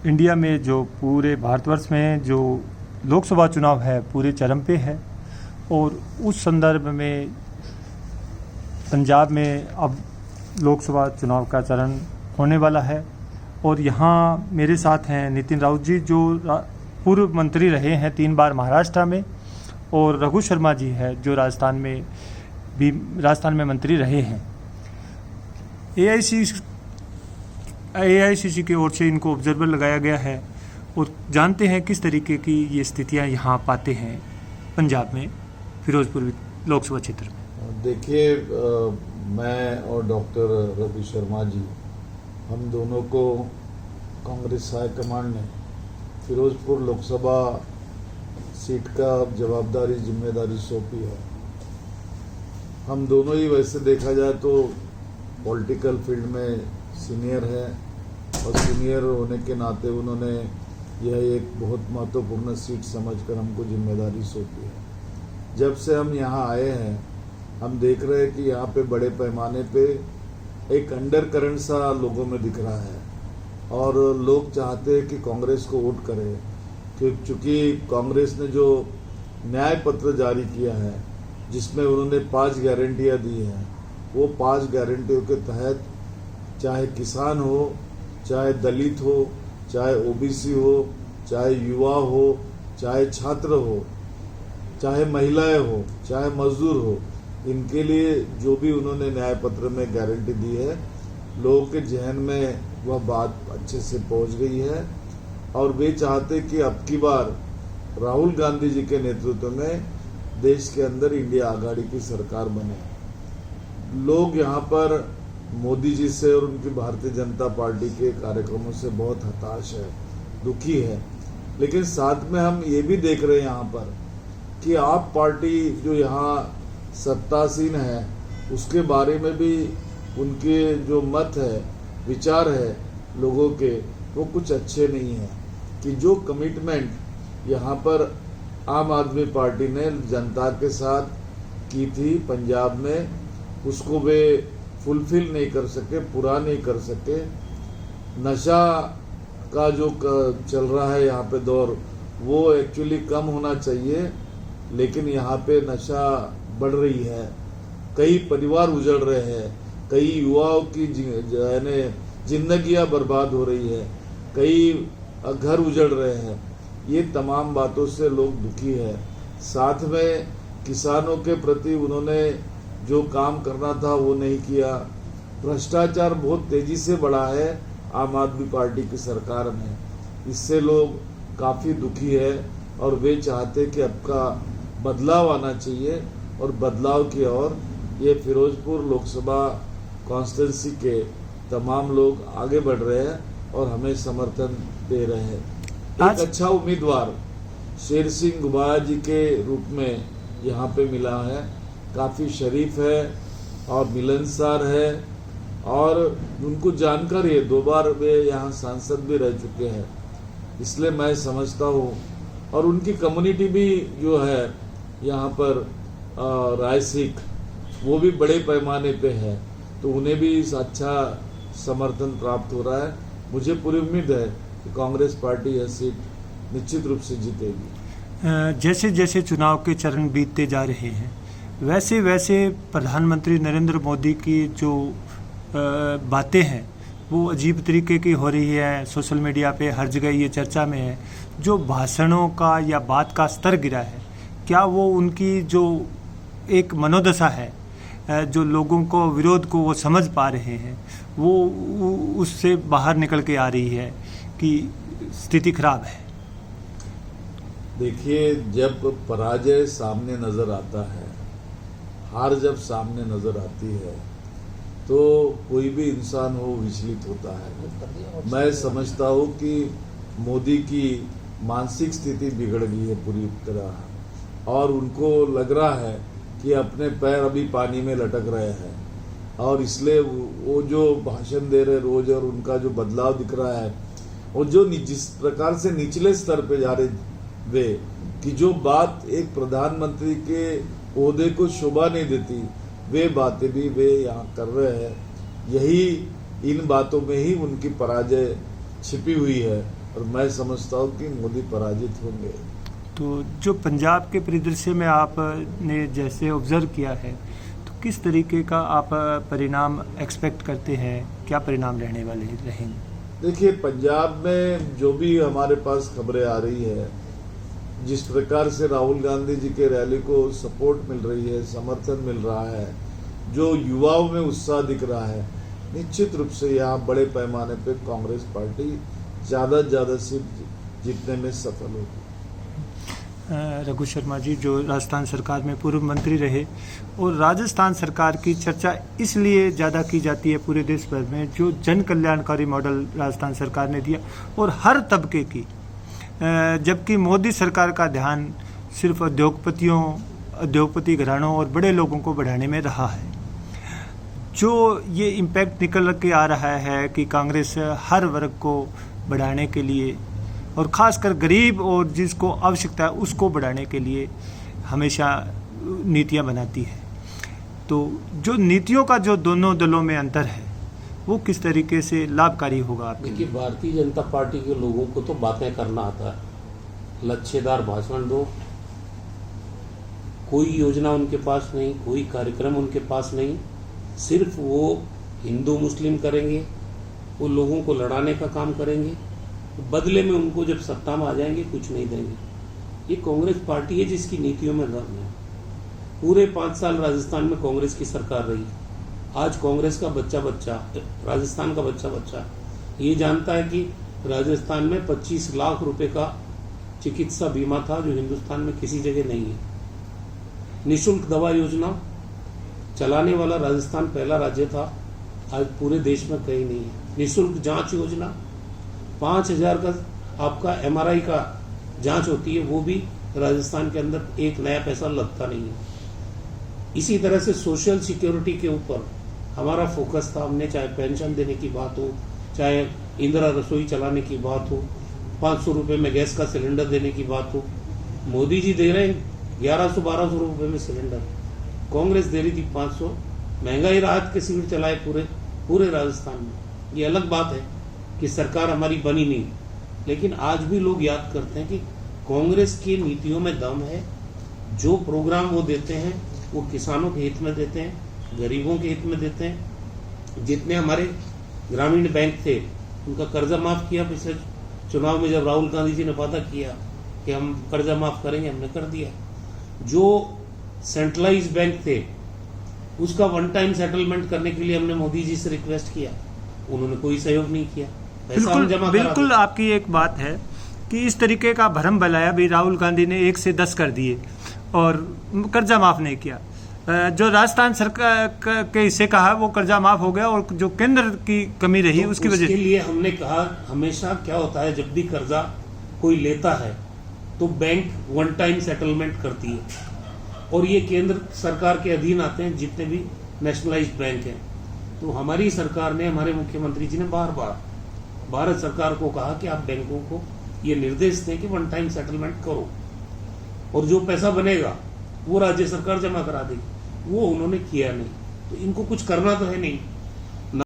India में जो पूरे भारतवर्ष में जो लोकसभा चुनाव है पूरे चरम पे है और उस संदर्भ में पंजाब में अब लोकसभा चुनाव का चरण होने वाला है। और यहाँ मेरे साथ हैं नितिन राउत जी जो पूर्व मंत्री रहे हैं 3 बार महाराष्ट्र में, और रघु शर्मा जी है जो राजस्थान में मंत्री रहे हैं। एआईसीसी की ओर से इनको ऑब्जर्वर लगाया गया है और जानते हैं किस तरीके की ये स्थितियां यहाँ पाते हैं पंजाब में फिरोजपुर लोकसभा क्षेत्र में। देखिए, मैं और डॉक्टर रघु शर्मा जी, हम दोनों को कांग्रेस हाईकमांड ने फिरोजपुर लोकसभा सीट का जवाबदारी जिम्मेदारी सौंपी है। हम दोनों ही वैसे देखा जाए तो पॉलिटिकल फील्ड में सीनियर है और सीनियर होने के नाते उन्होंने यह एक बहुत महत्वपूर्ण सीट समझकर हमको जिम्मेदारी सौंपी है। जब से हम यहाँ आए हैं हम देख रहे हैं कि यहाँ पे बड़े पैमाने पे एक अंडर करंट सा लोगों में दिख रहा है और लोग चाहते हैं कि कांग्रेस को वोट करें, क्योंकि कांग्रेस ने जो न्याय पत्र जारी किया है जिसमें उन्होंने 5 गारंटियां दी हैं, वो 5 गारंटियों के तहत चाहे किसान हो, चाहे दलित हो, चाहे ओबीसी हो, चाहे युवा हो, चाहे छात्र हो, चाहे महिलाएं हो, चाहे मजदूर हो, इनके लिए जो भी उन्होंने न्याय पत्र में गारंटी दी है, लोगों के जहन में वह बात अच्छे से पहुंच गई है और वे चाहते कि अब की बार राहुल गांधी जी के नेतृत्व में देश के अंदर इंडिया आघाड़ी की सरकार बने। लोग यहाँ पर मोदी जी से और उनकी भारतीय जनता पार्टी के कार्यक्रमों से बहुत हताश है, दुखी है, लेकिन साथ में हम ये भी देख रहे हैं यहाँ पर कि आप पार्टी जो यहाँ सत्तासीन है उसके बारे में भी उनके जो मत है, विचार है लोगों के, वो कुछ अच्छे नहीं है कि जो कमिटमेंट यहाँ पर आम आदमी पार्टी ने जनता के साथ की थी पंजाब में, उसको वे फुलफिल नहीं कर सके, पूरा नहीं कर सके। नशा का जो चल रहा है यहाँ पे दौर, वो एक्चुअली कम होना चाहिए, लेकिन यहाँ पे नशा बढ़ रही है। कई परिवार उजड़ रहे हैं, कई युवाओं की जिंदगियां बर्बाद हो रही है, कई घर उजड़ रहे हैं। ये तमाम बातों से लोग दुखी है। साथ में किसानों के प्रति उन्होंने जो काम करना था वो नहीं किया। भ्रष्टाचार बहुत तेजी से बढ़ा है आम आदमी पार्टी की सरकार में, इससे लोग काफ़ी दुखी है और वे चाहते कि अब का बदलाव आना चाहिए और बदलाव की ओर ये फिरोजपुर लोकसभा कॉन्स्टिट्यूंसी के तमाम लोग आगे बढ़ रहे हैं और हमें समर्थन दे रहे हैं। एक अच्छा उम्मीदवार शेर सिंह गुबाया जी के रूप में यहाँ पे मिला है, काफ़ी शरीफ है और मिलनसार है और उनको जानकारी है, 2 बार वे यहाँ सांसद भी रह चुके हैं, इसलिए मैं समझता हूँ। और उनकी कम्युनिटी भी जो है यहाँ पर राय सिख, वो भी बड़े पैमाने पे है, तो उन्हें भी अच्छा समर्थन प्राप्त हो रहा है। मुझे पूरी उम्मीद है कि कांग्रेस पार्टी यह सीट निश्चित रूप से जीतेगी। जैसे जैसे चुनाव के चरण बीतते जा रहे हैं वैसे वैसे प्रधानमंत्री नरेंद्र मोदी की जो बातें हैं वो अजीब तरीके की हो रही है। सोशल मीडिया पे हर जगह ये चर्चा में है। जो भाषणों का या बात का स्तर गिरा है, क्या वो उनकी जो एक मनोदशा है, जो लोगों को विरोध को वो समझ पा रहे हैं, वो उससे बाहर निकल के आ रही है कि स्थिति खराब है? देखिए, जब पराजय सामने नजर आता है, हार जब सामने नजर आती है, तो कोई भी इंसान हो विचलित होता है। मैं समझता हूँ कि मोदी की मानसिक स्थिति बिगड़ गई है पूरी तरह और उनको लग रहा है कि अपने पैर अभी पानी में लटक रहे हैं और इसलिए वो जो भाषण दे रहे रोज और उनका जो बदलाव दिख रहा है और जो जिस प्रकार से निचले स्तर पे जा रहे वे कि जो बात एक प्रधानमंत्री के ओहदे को शोभा नहीं देती, वे बातें भी वे यहाँ कर रहे हैं। यही इन बातों में ही उनकी पराजय छिपी हुई है और मैं समझता हूँ कि मोदी पराजित होंगे। तो जो पंजाब के परिदृश्य में आपने जैसे ऑब्जर्व किया है, तो किस तरीके का आप परिणाम एक्सपेक्ट करते हैं, क्या परिणाम रहने वाले रहेंगे? देखिए, पंजाब में जो भी हमारे पास खबरें आ रही है, जिस प्रकार से राहुल गांधी जी के रैली को सपोर्ट मिल रही है, समर्थन मिल रहा है, जो युवाओं में उत्साह दिख रहा है, निश्चित रूप से यहाँ बड़े पैमाने पे कांग्रेस पार्टी ज़्यादा से ज़्यादा सीट जीतने में सफल होगी। रघु शर्मा जी, जो राजस्थान सरकार में पूर्व मंत्री रहे, और राजस्थान सरकार की चर्चा इसलिए ज़्यादा की जाती है पूरे देश भर में, जो जन कल्याणकारी मॉडल राजस्थान सरकार ने दिया और हर तबके की, जबकि मोदी सरकार का ध्यान सिर्फ उद्योगपति घरानों और बड़े लोगों को बढ़ाने में रहा है। जो ये इम्पैक्ट निकल के आ रहा है कि कांग्रेस हर वर्ग को बढ़ाने के लिए और ख़ासकर गरीब और जिसको आवश्यकता है उसको बढ़ाने के लिए हमेशा नीतियां बनाती है। तो जो नीतियों का जो दोनों दलों में अंतर है वो किस तरीके से लाभकारी होगा आपके लिए? देखिए, भारतीय जनता पार्टी के लोगों को तो बातें करना आता है, लच्छेदार भाषण दो, कोई योजना उनके पास नहीं, कोई कार्यक्रम उनके पास नहीं, सिर्फ वो हिंदू मुस्लिम करेंगे, वो लोगों को लड़ाने का काम करेंगे, बदले में उनको जब सत्ता में आ जाएंगे कुछ नहीं देंगे। ये कांग्रेस पार्टी है जिसकी नीतियों में दम है। पूरे 5 साल राजस्थान में कांग्रेस की सरकार रही। आज कांग्रेस का बच्चा राजस्थान का बच्चा ये जानता है कि राजस्थान में 25 लाख रुपए का चिकित्सा बीमा था, जो हिंदुस्तान में किसी जगह नहीं है। निःशुल्क दवा योजना चलाने वाला राजस्थान पहला राज्य था, आज पूरे देश में कहीं नहीं है। निःशुल्क जांच योजना, 5000 का आपका MRI का जांच होती है, वो भी राजस्थान के अंदर एक नया पैसा लगता नहीं है। इसी तरह से सोशल सिक्योरिटी के ऊपर हमारा फोकस था। हमने चाहे पेंशन देने की बात हो, चाहे इंदिरा रसोई चलाने की बात हो, 500 रुपये में गैस का सिलेंडर देने की बात हो, मोदी जी दे रहे हैं 1100-1200 रुपये में सिलेंडर, कांग्रेस दे रही थी 500। महंगाई राहत के शिविर चलाए पूरे राजस्थान में। ये अलग बात है कि सरकार हमारी बनी नहीं, लेकिन आज भी लोग याद करते हैं कि कांग्रेस की नीतियों में दम है। जो प्रोग्राम वो देते हैं वो किसानों के हित में देते हैं, गरीबों के हित में देते हैं। जितने हमारे ग्रामीण बैंक थे उनका कर्जा माफ किया पिछले चुनाव में, जब राहुल गांधी जी ने वादा किया कि हम कर्जा माफ करेंगे, हमने कर दिया। जो सेंट्रलाइज बैंक थे उसका वन टाइम सेटलमेंट करने के लिए हमने मोदी जी से रिक्वेस्ट किया, उन्होंने कोई सहयोग नहीं किया। बिल्कुल आपकी एक बात है कि इस तरीके का भरम बलाया भी राहुल गांधी ने 1 से 10 कर दिए और कर्जा माफ नहीं किया। जो राजस्थान सरकार के हिस्से कहा वो कर्जा माफ हो गया, और जो केंद्र की कमी रही तो उसकी वजह से लिए हमने कहा, हमेशा क्या होता है जब भी कर्जा कोई लेता है तो बैंक वन टाइम सेटलमेंट करती है, और ये केंद्र सरकार के अधीन आते हैं जितने भी नेशनलाइज्ड बैंक हैं। तो हमारी सरकार ने, हमारे मुख्यमंत्री जी ने बार बार भारत सरकार को कहा कि आप बैंकों को ये निर्देश दें कि वन टाइम सेटलमेंट करो, और जो पैसा बनेगा वो राज्य सरकार जमा करा देगी। वो उन्होंने किया नहीं, तो इनको कुछ करना तो है नहीं।